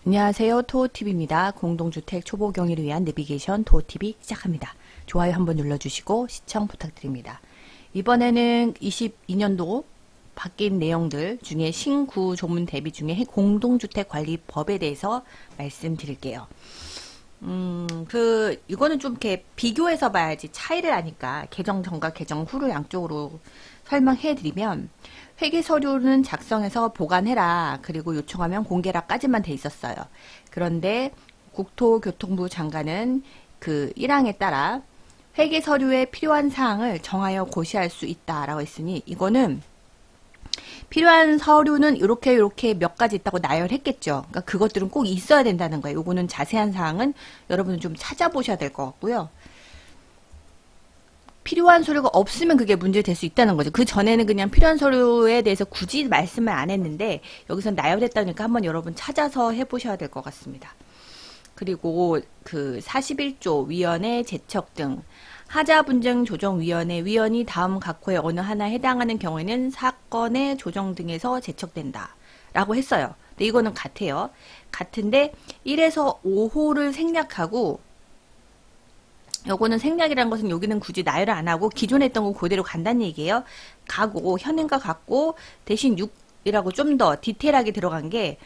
안녕하세요. 토호TV입니다. 공동주택 초보 경위를 위한 내비게이션 토호TV 시작합니다. 좋아요 한번 눌러주시고 시청 부탁드립니다. 이번에는 22년도 바뀐 내용들 중에 신구 조문 대비 중에 공동주택관리법에 대해서 말씀드릴게요. 이거는 좀 이렇게 비교해서 봐야지 차이를 아니까 개정 전과 개정 후를 양쪽으로 설명해 드리면 회계 서류는 작성해서 보관해라. 그리고 요청하면 공개라까지만 돼 있었어요. 그런데 국토교통부 장관은 그 1항에 따라 회계 서류에 필요한 사항을 정하여 고시할 수 있다라고 했으니 이거는 필요한 서류는 이렇게 몇 가지 있다고 나열했겠죠. 그러니까 그것들은 꼭 있어야 된다는 거예요. 요거는 자세한 사항은 여러분은 좀 찾아보셔야 될 것 같고요. 필요한 서류가 없으면 그게 문제될 수 있다는 거죠. 그 전에는 그냥 필요한 서류에 대해서 굳이 말씀을 안 했는데 여기서 나열했다니까 한번 여러분 찾아서 해보셔야 될 것 같습니다. 그리고 그 41조 위원회 제척 등 하자분쟁조정위원회 위원이 다음 각호의 어느 하나에 해당하는 경우에는 사건의 조정 등에서 제척된다 라고 했어요. 근데 이거는 같아요. 같은데 1에서 5호를 생략하고 요거는 생략이라는 것은 여기는 굳이 나열을 안 하고 기존에 했던 거 그대로 간다는 얘기예요. 가고 현행과 같고 대신 6이라고 좀 더 디테일하게 들어간 게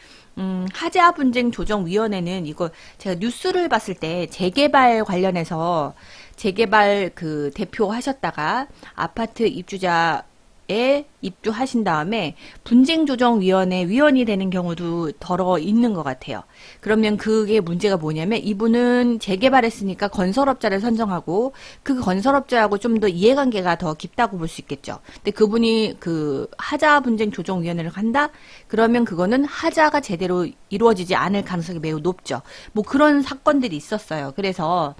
하자분쟁조정위원회는 이거 제가 뉴스를 봤을 때 재개발 관련해서 재개발 그 대표 하셨다가 아파트 입주자에 입주하신 다음에 분쟁조정위원회 위원이 되는 경우도 덜어 있는 것 같아요. 그러면 그게 문제가 뭐냐면 이분은 재개발했으니까 건설업자를 선정하고 그 건설업자하고 좀 더 이해관계가 더 깊다고 볼 수 있겠죠. 근데 그분이 그 하자분쟁조정위원회를 한다? 그러면 그거는 하자가 제대로 이루어지지 않을 가능성이 매우 높죠. 뭐 그런 사건들이 있었어요. 그래서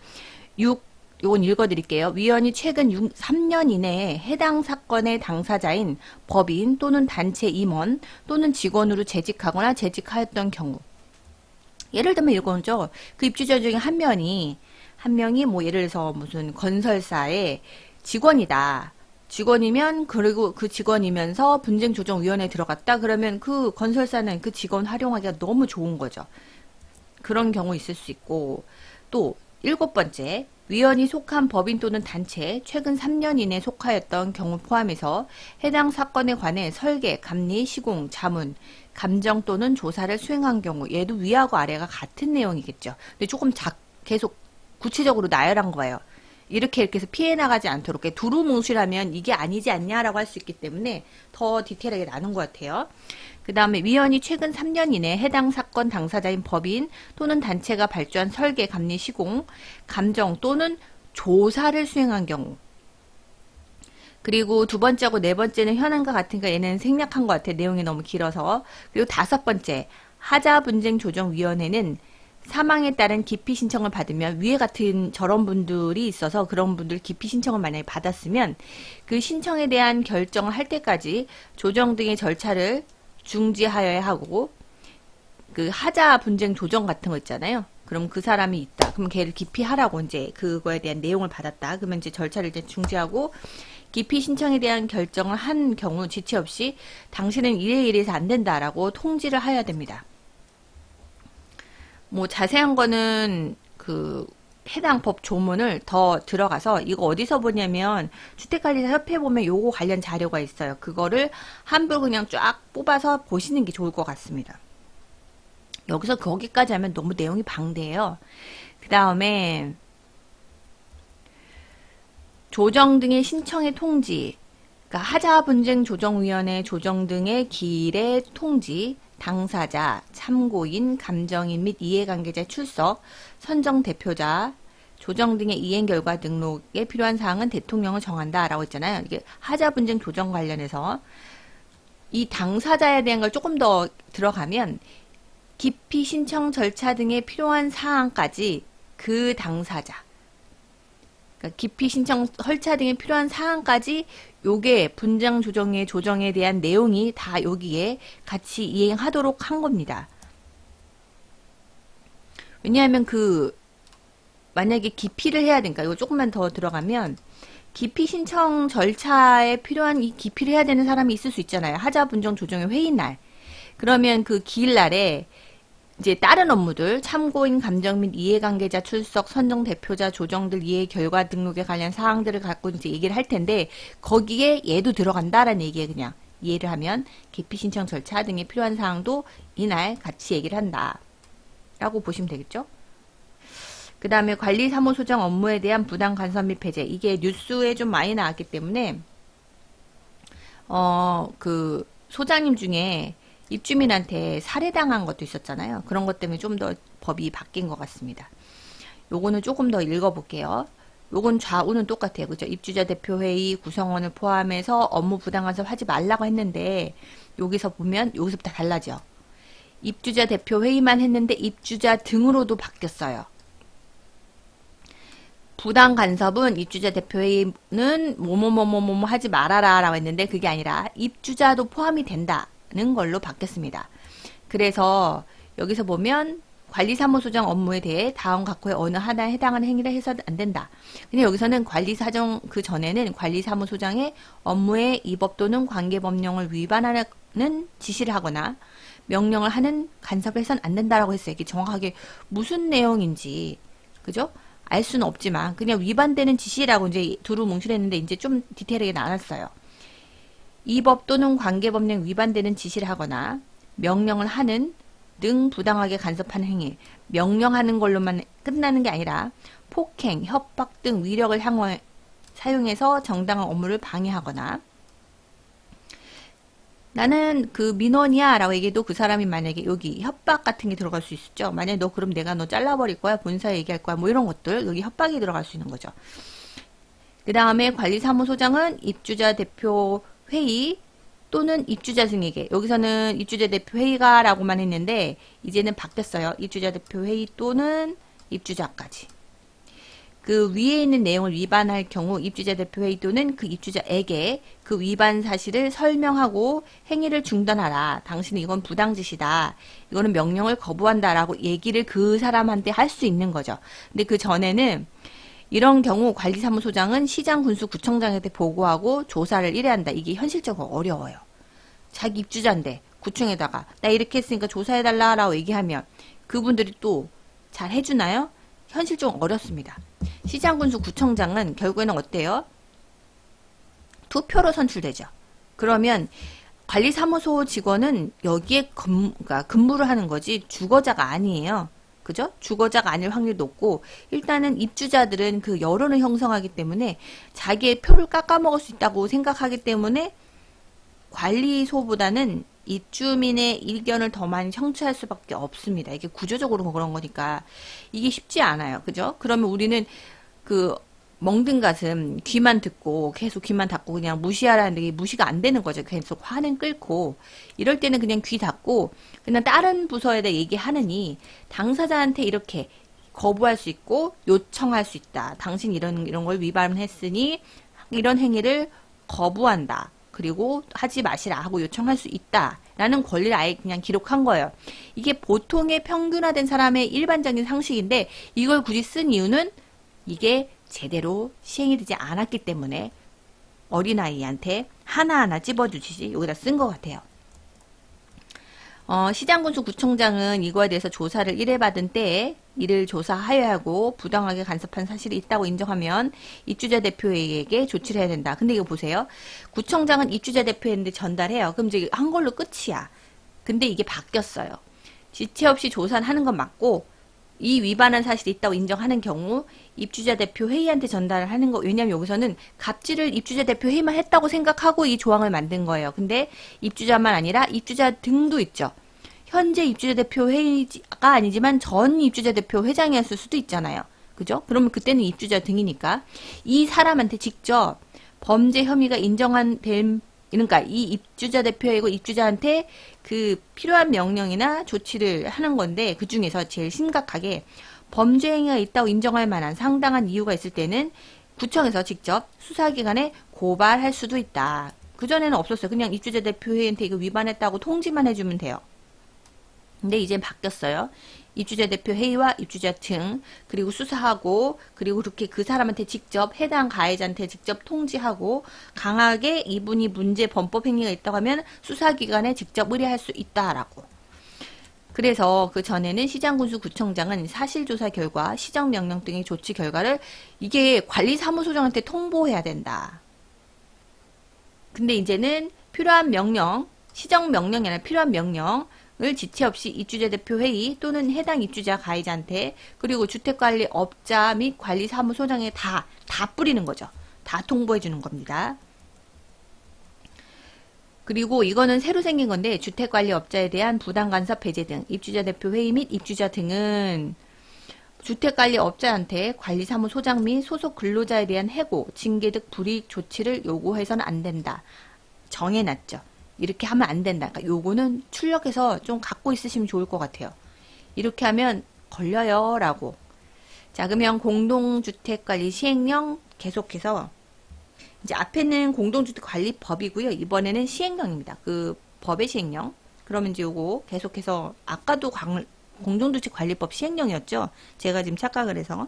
요건 읽어드릴게요. 위원이 최근 3년 이내에 해당 사건의 당사자인 법인 또는 단체 임원 또는 직원으로 재직하거나 재직하였던 경우. 예를 들면 이거죠. 그 입주자 중에 한 명이 뭐 예를 들어서 무슨 건설사의 직원이다. 직원이면 그리고 그 직원이면서 분쟁조정위원회에 들어갔다. 그러면 그 건설사는 그 직원 활용하기가 너무 좋은 거죠. 그런 경우 있을 수 있고 또 7번째 위원이 속한 법인 또는 단체 최근 3년 이내에 속하였던 경우 포함해서 해당 사건에 관해 설계, 감리, 시공, 자문, 감정 또는 조사를 수행한 경우 얘도 위하고 아래가 같은 내용이겠죠. 근데 조금 계속 구체적으로 나열한 거예요. 이렇게 해서 피해 나가지 않도록 두루뭉실하면 이게 아니지 않냐라고 할 수 있기 때문에 더 디테일하게 나눈 것 같아요. 그 다음에 위원이 최근 3년 이내에 해당 사건 당사자인 법인 또는 단체가 발주한 설계, 감리, 시공, 감정 또는 조사를 수행한 경우. 그리고 두 번째하고 네 번째는 현황과 같으니까 얘는 생략한 것 같아요. 내용이 너무 길어서. 그리고 5번째 하자분쟁조정위원회는 사망에 따른 기피 신청을 받으면 위에 같은 저런 분들이 있어서 그런 분들 기피 신청을 만약에 받았으면 그 신청에 대한 결정을 할 때까지 조정 등의 절차를 중지하여야 하고 그 하자 분쟁 조정 같은 거 있잖아요. 그럼 그 사람이 있다. 그럼 걔를 기피하라고 이제 그거에 대한 내용을 받았다. 그러면 이제 절차를 이제 중지하고 기피 신청에 대한 결정을 한 경우 지체 없이 당신은 이래서 안 된다라고 통지를 하여야 됩니다. 뭐 자세한 거는 그 해당 법 조문을 더 들어가서 이거 어디서 보냐면 주택관리사 협회 보면 요거 관련 자료가 있어요. 그거를 한부 그냥 쫙 뽑아서 보시는 게 좋을 것 같습니다. 여기서 거기까지 하면 너무 내용이 방대해요. 그 다음에 조정 등의 신청의 통지, 그러니까 하자분쟁조정위원회 조정 등의 기일의 통지, 당사자, 참고인, 감정인 및 이해관계자 출석, 선정 대표자, 조정 등의 이행 결과 등록에 필요한 사항은 대통령을 정한다 라고 했잖아요. 이게 하자분쟁 조정 관련해서 이 당사자에 대한 걸 조금 더 들어가면 기피 신청 절차 등에 필요한 사항까지 그 당사자, 그러니까 기피 신청 절차 등에 필요한 사항까지 요게 분쟁 조정의 조정에 대한 내용이 다 여기에 같이 이행하도록 한 겁니다. 왜냐하면 그 만약에 기피를 해야 되니까 이거 조금만 더 들어가면 기피 신청 절차에 필요한 이 기피를 해야 되는 사람이 있을 수 있잖아요. 하자 분쟁 조정의 회의 날. 그러면 그 기일 날에 이제 다른 업무들, 참고인 감정 및 이해관계자 출석, 선정 대표자 조정들 이해 결과 등록에 관련 사항들을 갖고 이제 얘기를 할 텐데, 거기에 얘도 들어간다라는 얘기에 그냥 이해를 하면 기피 신청 절차 등에 필요한 사항도 이날 같이 얘기를 한다 라고 보시면 되겠죠. 그 다음에 관리사무소장 업무에 대한 부당 간섭 및 배제. 이게 뉴스에 좀 많이 나왔기 때문에 그 소장님 중에 입주민한테 살해당한 것도 있었잖아요. 그런 것 때문에 좀 더 법이 바뀐 것 같습니다. 요거는 조금 더 읽어볼게요. 요건 좌우는 똑같아요. 그죠? 입주자 대표회의 구성원을 포함해서 업무 부당간섭 하지 말라고 했는데, 여기서 보면 여기서부터 달라져. 입주자 대표회의만 했는데 입주자 등으로도 바뀌었어요. 부당 간섭은 입주자 대표회의는 뭐뭐뭐뭐뭐 하지 말아라 라고 했는데, 그게 아니라 입주자도 포함이 된다는 걸로 바뀌었습니다. 그래서 여기서 보면 관리사무소장 업무에 대해 다음 각호의 어느 하나에 해당하는 행위를 해서는 안 된다. 근데 여기서는 관리사정 그 전에는 관리사무소장의 업무에 이 법 또는 관계법령을 위반하는 지시를 하거나 명령을 하는 간섭을 해서는 안 된다라고 했어요. 이게 정확하게 무슨 내용인지, 그죠? 알 수는 없지만 그냥 위반되는 지시라고 이제 두루 뭉실했는데, 이제 좀 디테일하게 나눴어요. 이 법 또는 관계법령 위반되는 지시를 하거나 명령을 하는 등 부당하게 간섭하는 행위. 명령하는 걸로만 끝나는 게 아니라 폭행, 협박 등 위력을 사용해서 정당한 업무를 방해하거나, 나는 그 민원이야 라고 얘기해도 그 사람이 만약에 여기 협박 같은 게 들어갈 수 있죠. 만약에 너 그럼 내가 너 잘라버릴 거야, 본사에 얘기할 거야, 뭐 이런 것들, 여기 협박이 들어갈 수 있는 거죠. 그 다음에 관리사무소장은 입주자 대표 회의 또는 입주자 등에게, 여기서는 입주자 대표 회의가 라고만 했는데 이제는 바뀌었어요. 입주자 대표 회의 또는 입주자까지. 그 위에 있는 내용을 위반할 경우 입주자 대표 회의 또는 그 입주자에게 그 위반 사실을 설명하고 행위를 중단하라. 당신은 이건 부당짓이다. 이거는 명령을 거부한다 라고 얘기를 그 사람한테 할 수 있는 거죠. 근데 그 전에는 이런 경우 관리사무소장은 시장군수구청장한테 보고하고 조사를 일해야 한다. 이게 현실적으로 어려워요. 자기 입주자인데 구청에다가 나 이렇게 했으니까 조사해달라 라고 얘기하면 그분들이 또 잘 해주나요? 현실적으로 어렵습니다. 시장군수구청장은 결국에는 어때요? 투표로 선출되죠. 그러면 관리사무소 직원은 여기에 그러니까 근무를 하는 거지 주거자가 아니에요. 그죠? 주거자가 아닐 확률이 높고, 일단은 입주자들은 그 여론을 형성하기 때문에 자기의 표를 깎아먹을 수 있다고 생각하기 때문에 관리소보다는 입주민의 의견을 더 많이 청취할 수밖에 없습니다. 이게 구조적으로 그런 거니까 이게 쉽지 않아요. 그죠? 그러면 우리는 그 멍든 가슴 귀만 듣고 계속 귀만 닫고 그냥 무시하라는데 이게 무시가 안 되는 거죠. 계속 화는 끓고, 이럴 때는 그냥 귀 닫고 그냥 다른 부서에다 얘기하느니 당사자한테 이렇게 거부할 수 있고 요청할 수 있다. 당신 이런 걸 위반했으니 이런 행위를 거부한다. 그리고 하지 마시라 하고 요청할 수 있다 라는 권리를 아예 그냥 기록한 거예요. 이게 보통의 평균화된 사람의 일반적인 상식인데, 이걸 굳이 쓴 이유는 이게 제대로 시행이 되지 않았기 때문에 어린아이한테 하나하나 찝어주시지 여기다 쓴 것 같아요. 시장군수구청장은 이거에 대해서 조사를 1회 받은 때에 이를 조사하여야 하고 부당하게 간섭한 사실이 있다고 인정하면 입주자 대표에게 조치를 해야 된다. 근데 이거 보세요. 구청장은 입주자 대표한테 전달해요. 그럼 이제 한 걸로 끝이야. 근데 이게 바뀌었어요. 지체 없이 조사하는 건 맞고, 이 위반한 사실이 있다고 인정하는 경우 입주자 대표 회의한테 전달을 하는 거. 왜냐면 여기서는 갑질을 입주자 대표 회의만 했다고 생각하고 이 조항을 만든 거예요. 근데 입주자만 아니라 입주자 등도 있죠. 현재 입주자 대표 회의가 아니지만 전 입주자 대표 회장이었을 수도 있잖아요. 그죠? 그러면 그때는 입주자 등이니까 이 사람한테 직접 범죄 혐의가 그러니까 이 입주자 대표이고 입주자한테 그 필요한 명령이나 조치를 하는 건데, 그 중에서 제일 심각하게 범죄 행위가 있다고 인정할 만한 상당한 이유가 있을 때는 구청에서 직접 수사기관에 고발할 수도 있다. 그전에는 없었어요. 그냥 입주자 대표회의한테 이거 위반했다고 통지만 해주면 돼요. 근데 이제 바뀌었어요. 입주자 대표 회의와 입주자 등, 그리고 수사하고, 그리고 그렇게 그 사람한테 직접 해당 가해자한테 직접 통지하고, 강하게 이분이 문제 범법 행위가 있다고 하면 수사기관에 직접 의뢰할 수 있다라고. 그래서 그 전에는 시장군수구청장은 사실조사 결과, 시정명령 등의 조치 결과를 이게 관리사무소장한테 통보해야 된다. 근데 이제는 필요한 명령, 시정명령이 아니라 필요한 명령을 지체 없이 입주자 대표 회의 또는 해당 입주자 가해자한테 그리고 주택관리업자 및 관리사무소장에 다 뿌리는 거죠. 다 통보해 주는 겁니다. 그리고 이거는 새로 생긴 건데 주택관리업자에 대한 부당간섭 배제 등 입주자 대표 회의 및 입주자 등은 주택관리업자한테 관리사무소장 및 소속 근로자에 대한 해고, 징계 등 불이익 조치를 요구해서는 안 된다. 정해놨죠. 이렇게 하면 안 된다. 그러니까 요거는 출력해서 좀 갖고 있으시면 좋을 것 같아요. 이렇게 하면 걸려요 라고. 자, 그러면 공동주택관리 시행령 계속해서 이제 앞에는 공동주택관리법이고요. 이번에는 시행령입니다. 그 법의 시행령. 그러면 이제 요거 계속해서 아까도 공동주택관리법 시행령이었죠. 제가 지금 착각을 해서.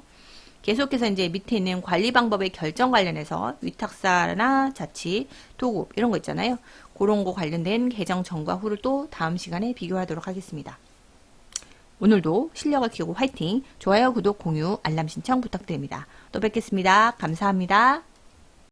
계속해서 이제 밑에 있는 관리 방법의 결정 관련해서 위탁사나 자치, 도급 이런 거 있잖아요. 그런 거 관련된 개정 전과 후를 또 다음 시간에 비교하도록 하겠습니다. 오늘도 실력을 키우고 화이팅! 좋아요, 구독, 공유, 알람 신청 부탁드립니다. 또 뵙겠습니다. 감사합니다.